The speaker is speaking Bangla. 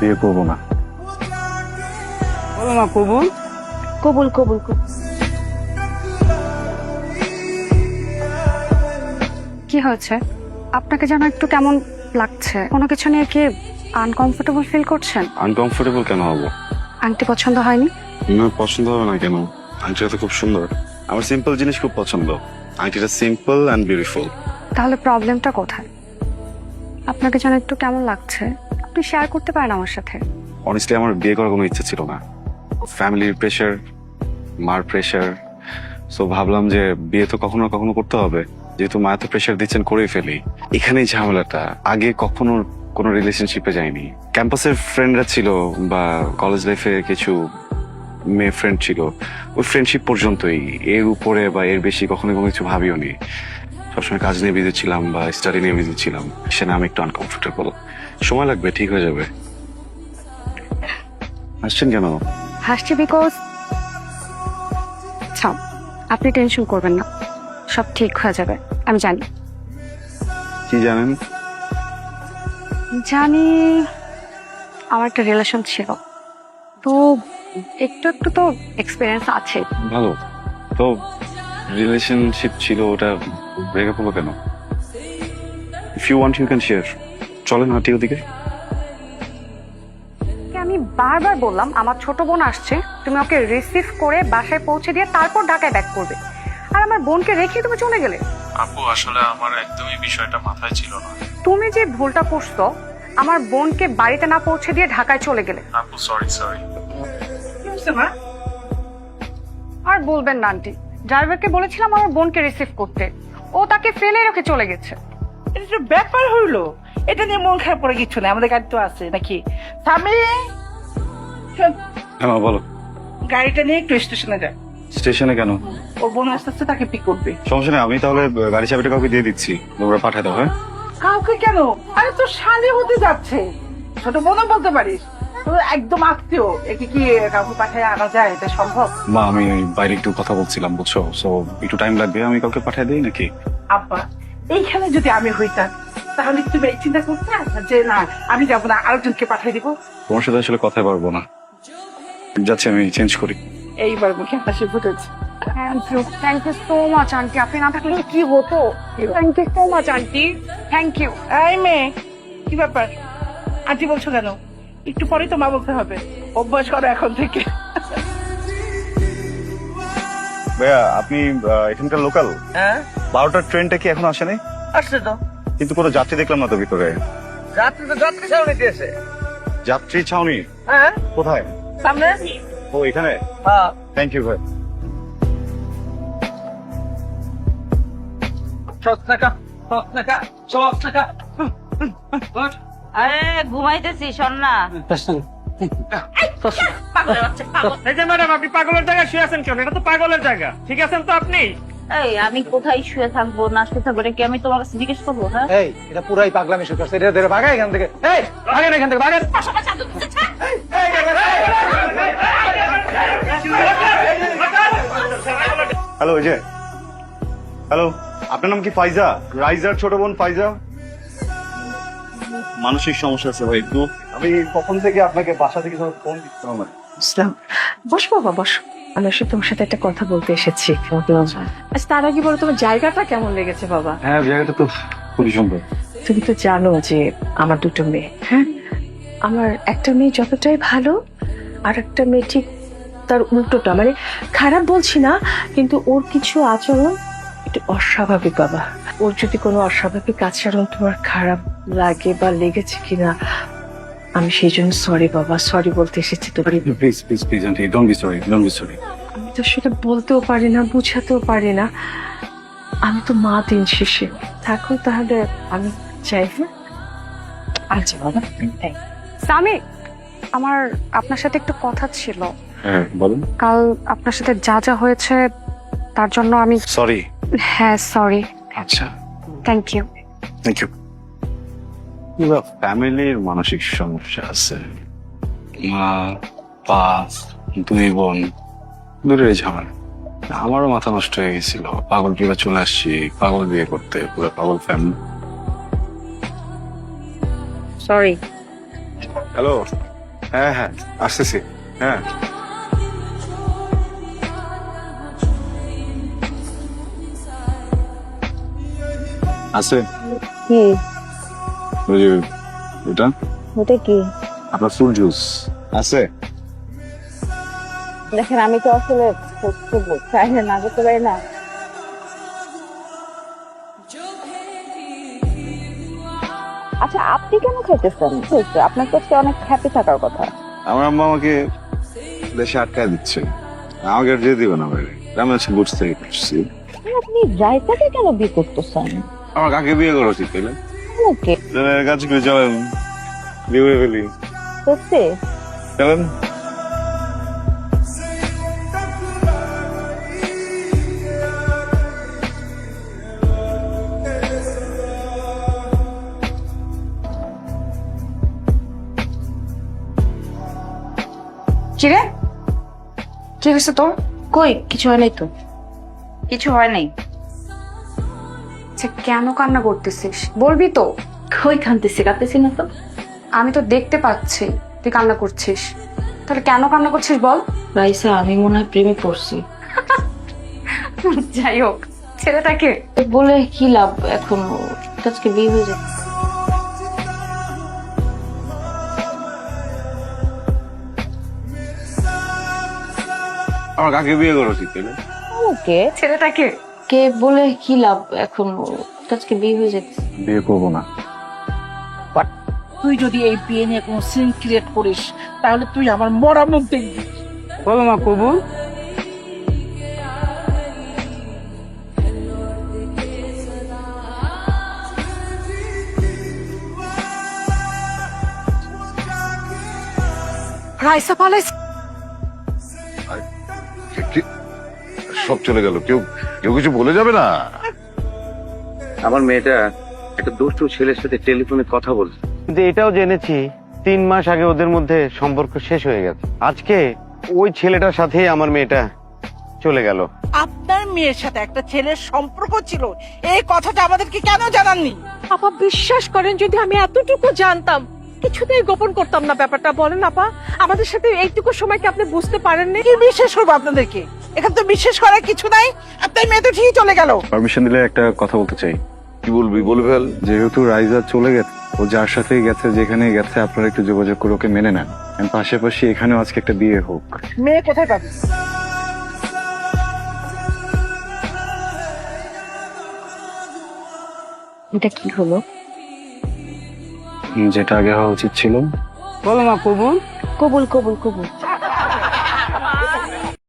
বিয়ে করবো না। বলো না কবুল। কবুল কবুল কবুল। কি হয়েছে? আপনাকে যেন একটু কেমন লাগছে, কোনো কিছু নিয়ে কি আনকমফোর্টেবল ফিল করছেন? আনকমফোর্টেবল কেন হবো? আংটি পছন্দ হয়নি? আমার পছন্দ হবে না কেন? আংটিটা তো খুব সুন্দর। আমার সিম্পল জিনিস খুব পছন্দ। আংটিটা সিম্পল অ্যান্ড বিউটিফুল। তাহলে প্রবলেমটা কোথায়? আপনাকে যেন একটু কেমন লাগছে, আপনি শেয়ার করতে পারেন আমার সাথে। অনেস্টলি আমার বিয়ে করার কোনো ইচ্ছে ছিল না। ফ্যামিলির প্রেশার, মার প্রেশার, সো ভাবলাম যে বিয়ে তো কখনো না কখনো করতে হবে, যেহেতু মা তো প্রেশার দিচ্ছেন করেই ফেলি। এখানেই ঝামেলাটা। আগে কখনো কোনো রিলেশনশিপে যাইনি। ক্যাম্পাসের ফ্রেন্ডরা ছিল বা কলেজ লাইফে কিছু মেয়ে ফ্রেন্ড ছিল, ওই ফ্রেন্ডশিপ পর্যন্তই। এর উপরে বা এর বেশি কখনো কোনো কিছু ভাবিও নি। সবসময় কাজ নিয়ে বিজি ছিলাম বা স্টাডি নিয়ে বিজি ছিলাম। সেটা আমি একটু আনকমফোর্টেবল। সময় লাগবে, ঠিক হয়ে যাবে। আসছেন কেন? হাসছি বিকজ আচ্ছা, আপনি টেনশন করবেন না, সব ঠিক হয়ে যাবে। আমি জানি কি জানেন? জানি আমার একটা রিলেশন ছিল, তো একটু একটু তো এক্সপিরিয়েন্স আছে। ভালো তো। রিলেশনশিপ ছিল, ওটা ব্রেকআপ হলো কেন? If you want you can share. চলেন হাঁটি ওদিকে। আমি বারবার বললাম আমার ছোট বোন আসছে, তুমি ওকে রিসিভ করে বাসায় পৌঁছে দিয়ে তারপর ঢাকায় ব্যাক করবে, আর আমার বোনকে রেখে তুমি চলে গেলে। আপু আসলে আমার একদমই বিষয়টা মাথায় ছিল না। তুমি যে ভুলটা করছো, আমার বোনকে বাড়িতে না পৌঁছে দিয়ে ঢাকায় চলে গেলে। আপু সরি। আর বলবেন না আন্টি, ড্রাইভারকে বলেছিলাম আমার বোনকে রিসিভ করতে, ও তাকে ফেলে রেখে চলে গেছে। এটা যে ব্যাপার হইলো, এটা নিয়ে মন খারাপ করে কিছু নেই, আমাদের গাড়ি তো আছে নাকি। স্বামী শোন, হ্যাঁ বলো। গাড়িটা নিয়ে একটু স্টেশনে যায়। স্টেশনে কেন? ওর বোন আস্তে আস্তে তাকে পিক করবে। সমস্যা নেই, আমি তাহলে গাড়ি চাবিটা কাউকে দিয়ে দিচ্ছি, তোমরা পাঠাতে দাও। হ্যাঁ কাউকে কেন? আরে তো শালি হতে যাচ্ছে, ছোট বোনও বলতে পারিস। তো একদম আত্মীয়, একে কি কাউকে পাঠিয়ে আনা যায়? এটা সম্ভব? মা, আমি বাইরে একটু কথা বলছিলাম বুঝছো, সো একটু টাইম লাগবে। আমি কাউকে পাঠিয়ে দিই নাকি? আব্বা, এইখানে যদি আমি হইতাম তাহলে তুমি এই চিন্তা করতে যে না আমি যাবো না, আরেকজনকে পাঠিয়ে দিব। তোমার সাথে আসলে কথাই পারবো না, যাচ্ছি আমি চেঞ্জ করি। এইবার মুখে হাসি ফুটেছে। Thank you so much aunty, আপনি না থাকলে কি হতো। Thank you so much aunty, thank you. এই মেয়ে, কি ব্যাপার? আন্টি বলছো কেন? একটু পরেই তো মা বলতে হবে, অভ্যাস করো এখন থেকে। ভাইয়া, আপনি এখানকার লোকাল? হ্যাঁ 12টার ট্রেনটা কি এখন আসেনি? আসছে তো, কিন্তু কোনো যাত্রী দেখলাম না তো ভিতরে। রাত্রে তো যাত্রী ছাউনি দিয়েছে। যাত্রী ছাউনি হ্যাঁ কোথায়? সামনে। ও এখানে। হ্যাঁ থ্যাংক ইউ ভাই। আরে ঘুমাইতেছি, শোন না। পাগলের বাচ্চা, পাগল। এই যে ম্যাডাম, আপনি পাগলের জায়গায় শুয়ে আছেন কেন? এটা তো পাগলের জায়গা, ঠিক আছেন তো আপনি? এই আমি কোথায় শুয়ে থাকবো না শুয়ে থাকবো এটা কি আমি তোমার কাছে জিজ্ঞেস করবো? হ্যাঁ এই এটা পুরাই পাগলামি শুরু করছে, এটা ধরে ভাগা এখান থেকে। এই ভাগেন এখান থেকে, ভাগেন। হ্যালো, এই যে হ্যালো, আপনার নাম কি ফাইজা? রাইজার ছোট বোন ফাইজা। মানসিক সমস্যা আছে ভাই একটু। আমি কখন থেকে আপনাকে বাসা থেকে ফোন দিচ্ছিলাম না। ইসলাম, বসো বাবা বসো। আমি আসলে তোমার সাথে একটা কথা বলতে এসেছি। আচ্ছা তার আগে বলো তোমার জায়গাটা কেমন লেগেছে বাবা? হ্যাঁ, জায়গাটা তো খুবই সুন্দর। তুমি তো জানো যে আমার দুটো মেয়ে, হ্যাঁ আমার একটা মেয়ে যতটাই ভালো, আর একটা মেয়ে ঠিক তার উল্টোটা। মানে খারাপ বলছি না, কিন্তু ওর কিছু আচরণ একটু অস্বাভাবিক বাবা। ওর যদি কোনো অস্বাভাবিক আচরণ তোমার খারাপ লাগে বা লেগেছে কিনা, আমি সেই জন্য সরি বাবা, সরি বলতে এসেছি তোমার। Please please please aunty, don't be sorry, don't be sorry. আমি তো সেটা বলতেও পারি না, বুঝাতেও পারি না। আমি তো মা, দিন শেষে থাকো তাহলে আমি চাই। হ্যাঁ আচ্ছা বাবা। সামি, আমার আপনার সাথে একটু কথা ছিল। হ্যাঁ বলুন। কাল আপনার সাথে যা যা হয়েছে তার জন্য আমি। সরি। হ্যাঁ সরি। আচ্ছা, থ্যাংক ইউ। Thank you. ফ্যামিলির মানসিক সমস্যা আছে। মা, পা, দুই বোন, দূরের ঝামেলা। আমারও মাথা নষ্ট হয়ে গেছিল। পাগল বিয়ে চলে আসছি, পাগল বিয়ে করতে, পুরো পাগল ফ্যামিলি। সরি। হ্যালো, হ্যাঁ হ্যাঁ আসতেছি। হ্যাঁ আছে কি ওই যে ওটা ওটা কি? আপনার ফ্রুট জুস আছে। দেখেন আমি তো আসলে চাইলে না করতে পারি না। আচ্ছা আপনি কেন খাইতেছেন? আপনার কাছে অনেক হ্যাপি থাকার কথা। আমার আম্মা আমাকে দেশে আটকায় দিচ্ছে, আমাকে আর যেতে দিবে না বাইরে। আমি আজকে বুঝতে থেকে করছি। আপনি রায়তাকে কেন বিয়ে করতেছেন? আমার কাকে বিয়ে করা উচিত তাইলে? ওকে কাজ করে চলেন, বিয়ে করে ফেলি। সত্যি? চলেন। কিরে কি হয়েছে তোর? কই কিছু হয় নাই তো। কিছু হয় নাই? আচ্ছা কেন কান্না করতেছিস বলবি তো? কই কাঁদতেছি না তো। আমি তো দেখতে পাচ্ছি তুই কান্না করছিস, তাহলে কেন কান্না করছিস বল? রাইসা আমি মনে হয় প্রেমে পড়ছি। যাই হোক ছেলেটাকে বলে কি লাভ এখন, আজকে বিয়ে হয়ে যায়। আমার কাকে বিয়ে করা উচিত তাইলে? ওকে ছেলেটাকে কে বলে কি লাভ এখন, আজকে বিয়ে হয়ে যায়। বিয়ে করবো না। তুই যদি এই বিয়ে নিয়ে কোনো সিন ক্রিয়েট করিস তাহলে তুই আমার মরা মুখ দেখবি। বলো মা কবুল। রাইসা পালাইস। সব চলে গেল, কেউ কেউ কিছু বলে যাবে না? আমার মেয়েটা একটা দুষ্টু ছেলের সাথে টেলিফোনে কথা বলছে। কিন্তু এটাও জেনেছি 3 মাস আগে ওদের মধ্যে সম্পর্ক শেষ হয়ে গেছে। আজকে ওই ছেলেটার সাথেই আমার মেয়েটা চলে গেল। আপনার মেয়ের সাথে একটা ছেলের সম্পর্ক ছিল, এই কথাটা আমাদেরকে কেন জানাননি? আপা বিশ্বাস করেন যদি আমি এতটুকু জানতাম কিছুতেই গোপন করতাম না ব্যাপারটা। বলেন আপা, আমাদের সাথে এইটুকু সময় কি আপনি বুঝতে পারেননি? কি বিশ্বাস করবো আপনাদেরকে? এখানে তো বিশ্বাস করার কিছু নাই। আপনার মেয়ে তো ঠিকই চলে গেল। পারমিশন দিলে একটা কথা বলতে চাই। কি বলবি বলে ফেল। যেহেতু রাইজা চলে গেছে, ও যার সাথে গেছে যেখানে গেছে আপনারা একটু যোগাযোগ করে ওকে মেনে নেন। And পাশাপাশি এখানেও আজকে একটা বিয়ে হোক। মেয়ে কোথায় পাবে? এটা কি হলো? যেটা আগে হওয়া উচিত ছিল। বলো মা কবুল। কবুল কবুল কবুল।